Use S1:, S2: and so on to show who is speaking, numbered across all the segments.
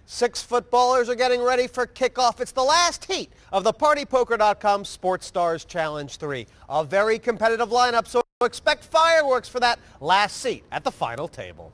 S1: Six footballers are getting ready for kickoff. It's the last heat of the PartyPoker.com Sports Stars Challenge 3. A very competitive lineup, so expect fireworks for that last seat at the final table.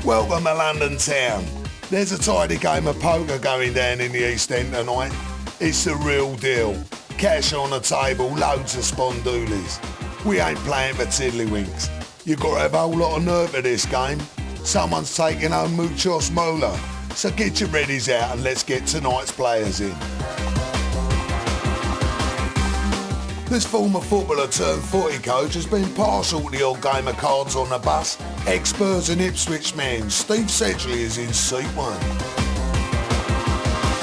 S2: Welcome to London town. There's a tidy game of poker going down in the East End tonight. It's the real deal. Cash on the table, loads of spondoolies. We ain't playing for tiddlywinks. You've got to have a whole lot of nerve for this game. Someone's taking home muchos mola. So get your readies out and let's get tonight's players in. This former footballer turned footy coach has been partial to the old game of cards on the bus. Ex-Spurs and Ipswich man Steve Sedgley is in seat 1.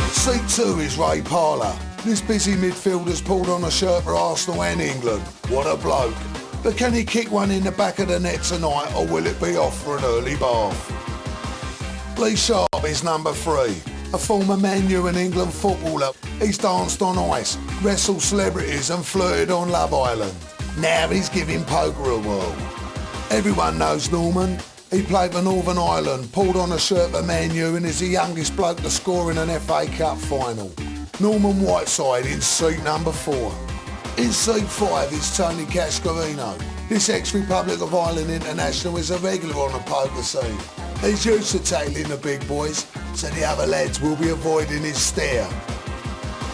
S2: Seat 2 is Ray Parlour. This busy midfielder's pulled on a shirt for Arsenal and England. What a bloke. But can he kick one in the back of the net tonight, or will it be off for an early bath? Lee Sharp is number 3. A former Man U and England footballer. He's danced on ice, wrestled celebrities and flirted on Love Island. Now he's giving poker a whirl. Everyone knows Norman. He played for Northern Ireland, pulled on a shirt for Man U and is the youngest bloke to score in an FA Cup final. Norman Whiteside in seat number 4. In seat 5 is Tony Cascarino. This ex-Republic of Ireland international is a regular on the poker scene. He's used to tackling the big boys, so the other lads will be avoiding his stare.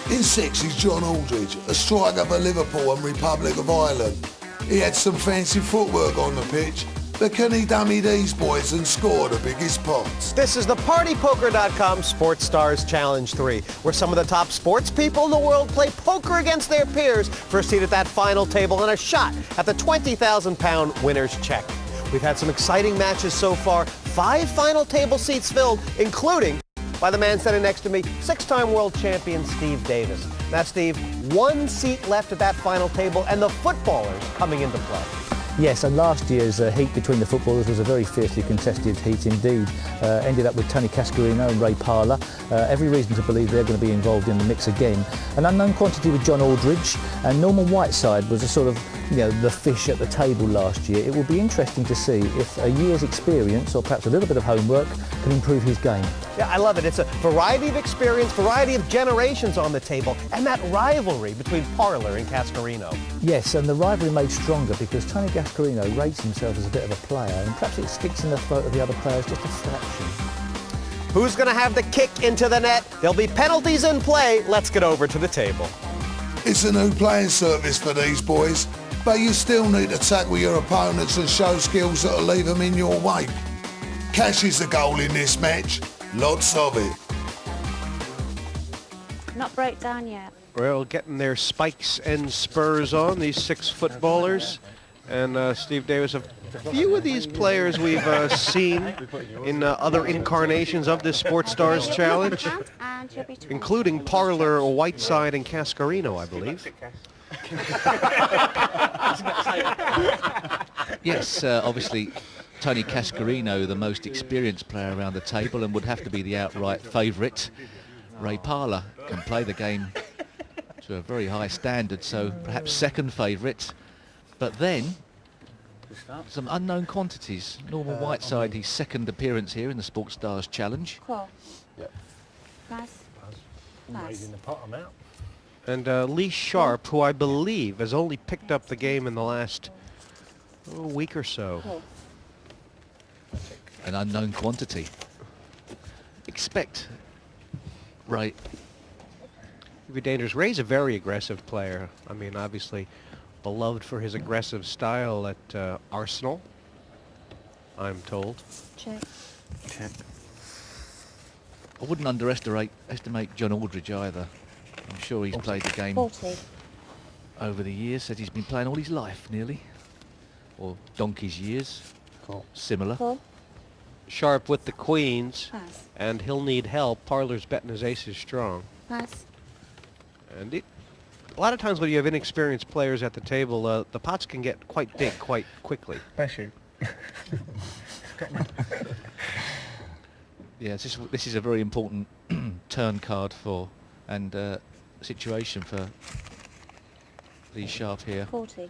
S2: In 6 is John Aldridge, a striker for Liverpool and Republic of Ireland. He had some fancy footwork on the pitch, but can he dummy these boys and score the biggest pots?
S1: This is the PartyPoker.com Sports Stars Challenge 3, where some of the top sports people in the world play poker against their peers for a seat at that final table and a shot at the £20,000 winner's check. We've had some exciting matches so far, 5 final table seats filled, including by the man standing next to me, 6-time world champion Steve Davis. Now, Steve, 1 seat left at that final table and the footballers coming into play.
S3: Yes, and last year's heat between the footballers was a very fiercely contested heat indeed. Ended up with Tony Cascarino and Ray Parlour. Every reason to believe they're going to be involved in the mix again. An unknown quantity with John Aldridge, and Norman Whiteside was a sort of, the fish at the table last year. It will be interesting to see if a year's experience, or perhaps a little bit of homework, can improve his game.
S1: Yeah, I love it. It's a variety of experience, variety of generations on the table, and that rivalry between Parlour and Cascarino.
S3: Yes, and the rivalry made stronger because Tony Cascarino rates himself as a bit of a player, and perhaps it sticks in the throat of the other players just a fraction.
S1: Who's going to have the kick into the net? There'll be penalties in play. Let's get over to the table.
S2: It's a new playing service for these boys, but you still need to tackle your opponents and show skills that'll leave them in your wake. Cash is the goal in this match. Lots of it.
S4: Not broke down yet.
S5: Well, getting their spikes and spurs on, these 6 footballers. And Steve Davis, a few of these players we've seen in other incarnations of this Sports Stars Challenge, including Parlour, Whiteside, and Cascarino, I believe.
S6: Yes, obviously Tony Cascarino, the most experienced player around the table and would have to be the outright favourite. Ray Parlour can play the game to a very high standard, so perhaps second favourite. But then, some unknown quantities. Norman Whiteside, his second appearance here in the Sports Stars Challenge.
S4: Cool. Yep. Nice. Nice.
S5: And Lee Sharp, who I believe has only picked up the game in the last week or so.
S4: Cool.
S6: An unknown quantity. Expect Ray.
S5: It'd be dangerous. Ray's a very aggressive player. I mean, obviously beloved for his aggressive style at Arsenal, I'm told.
S4: Check.
S6: Check. I wouldn't underestimate John Aldridge either. I'm sure he's played the game
S4: 40.
S6: over the years. Said he's been playing all his life, nearly. Or donkey's years.
S5: Cool.
S6: Similar.
S4: Cool.
S5: Sharp with the queens,
S4: Pass.
S5: and he'll need help. Parlour's betting his aces strong.
S4: Pass.
S5: And a lot of times when you have inexperienced players at the table, the pots can get quite big quite quickly.
S7: Bless you.
S6: Yeah, this is a very important turn card for and situation for Lee Sharp here.
S4: 40.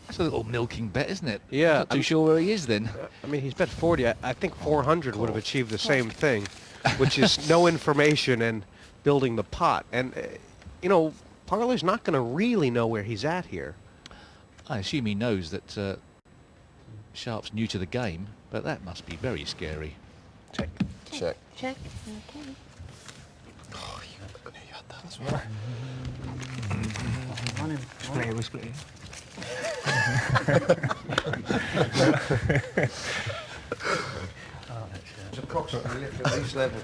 S6: It's a little milking bet, isn't it?
S5: Yeah,
S6: Not too sure where he is then.
S5: I mean, he's bet 40. I think 400 would have achieved the same thing, which is no information and building the pot. And, you know, Parler's not going to really know where he's at here.
S6: I assume he knows that Sharp's new to the game, but that must be very scary.
S7: Check.
S4: Check. Okay.
S7: We split it.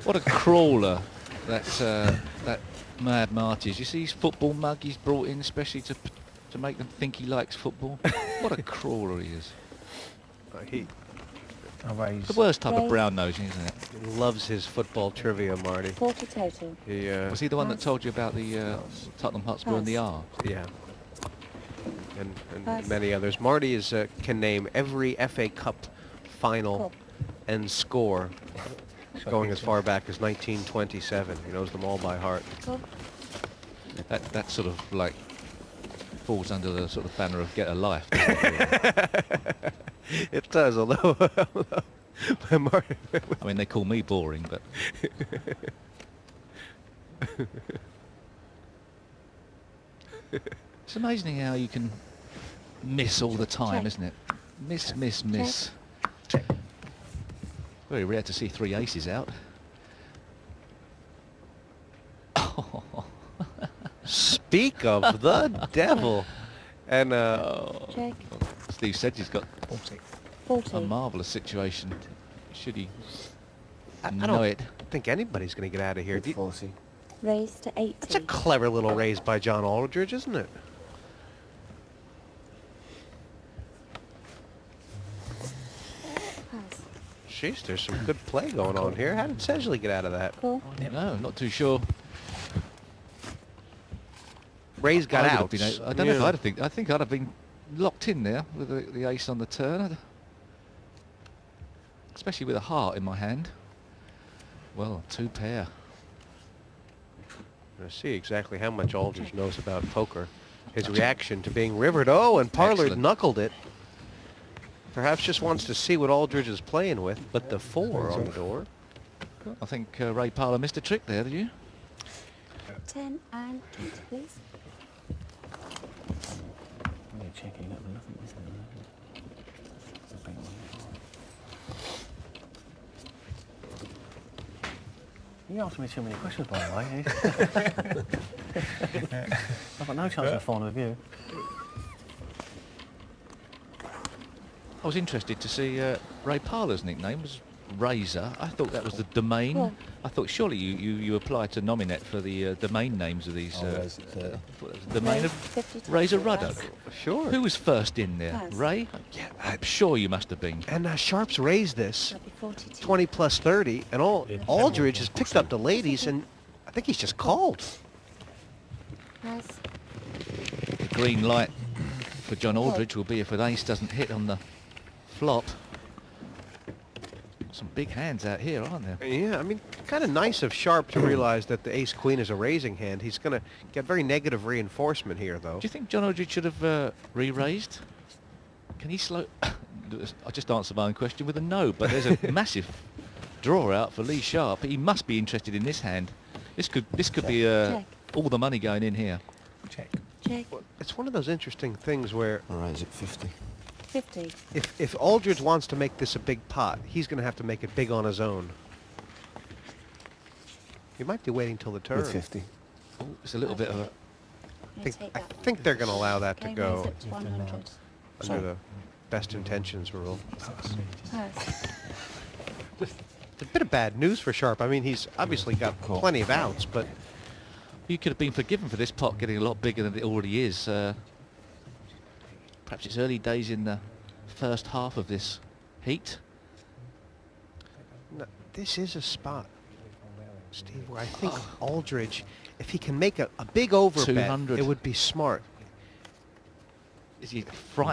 S6: What a crawler that Mad Marty is. You see his football mug he's brought in especially to make them think he likes football. What a crawler he is.
S5: He
S6: The worst type of brown nosing, isn't it?
S5: loves his football trivia, Marty.
S4: 40 total.
S5: He,
S6: Was he the one that told you about the Tottenham Hotspur and the R?
S5: yeah. And
S4: Pass.
S5: many others. Marty can name every FA Cup final
S4: Cool.
S5: and score going as far back as 1927. He knows them all by heart.
S4: Cool.
S6: That sort of like falls under the sort of banner of Get a Life.
S5: It does, although Marty,
S6: I mean, they call me boring, but it's amazing how you can miss all the time,
S4: Check.
S6: isn't it? Miss. Very rare to see 3 aces out.
S5: speak of the devil. And
S4: Check.
S6: Steve said he's got
S4: 40.
S6: a marvellous situation. Should he
S5: I
S6: know
S5: don't
S6: it?
S5: think anybody's going to get out of here.
S4: Raise to 80.
S5: That's a clever little raise by John Aldridge, isn't it?
S4: Pass.
S5: Jeez, there's some good play going on here. How did Sedgley get out of that?
S4: Cool.
S6: No, not too sure.
S5: Ray's got
S6: I would have
S5: out.
S6: been I don't know if I think I'd have been locked in there with the ace on the turn. Especially with a heart in my hand. Well, 2 pair.
S5: I see exactly how much Aldridge knows about poker. His reaction to being rivered. Oh, and Parler
S6: Excellent.
S5: knuckled it. Perhaps just wants to see what Aldridge is playing with, but the 4 on the door.
S6: I think Ray Parler missed a trick there, did you?
S4: 10 and 20, please.
S7: You asked me too many questions, by the way. I've got no chance of falling with you.
S6: I was interested to see Ray Parler's nickname was Razor. I thought that was the domain.
S4: Yeah.
S6: I thought surely you apply to Nominet for the domain names of these. Domain
S4: Raise
S6: of
S4: 50
S6: Razor
S4: total.
S6: Ruddock.
S4: Pass.
S5: Sure.
S6: Who was first in there?
S4: Pass.
S6: Ray? Yeah, I'm sure you must have been.
S5: And Sharp's raised this
S4: That'll be 42.
S5: 20 plus 30, and Aldridge has picked up the ladies, and I think he's just called.
S4: Pass.
S6: The green light for John Aldridge will be if an ace doesn't hit on the flop. Some big hands out here, aren't there?
S5: Yeah, I mean, kind of nice of Sharp to realize that the ace-queen is a raising hand. He's going to get very negative reinforcement here, though.
S6: Do you think John Aldridge should have re-raised? Can he slow... I just answered my own question with a no, but there's a massive draw out for Lee Sharp. He must be interested in this hand. This could be
S4: Check.
S6: all the money going in here.
S7: Check.
S4: Check.
S5: It's one of those interesting things where
S4: 50.
S5: if Aldridge wants to make this a big pot, he's going to have to make it big on his own. He might be waiting till the turn.
S6: Oh, it's a little bit of a...
S5: I think they're going to allow that to
S4: Okay,
S5: go
S4: raise it to 100.
S5: under the best intentions rule.
S4: Pass.
S5: It's a bit of bad news for Sharp. I mean, he's obviously got plenty of outs, but
S6: You could have been forgiven for this pot getting a lot bigger than it already is. Perhaps it's early days in the first half of this heat.
S5: no, this is a spot, Steve, where I think Aldridge, if he can make a big overbet,
S6: 200.
S5: it would be smart.
S6: Is he frightened?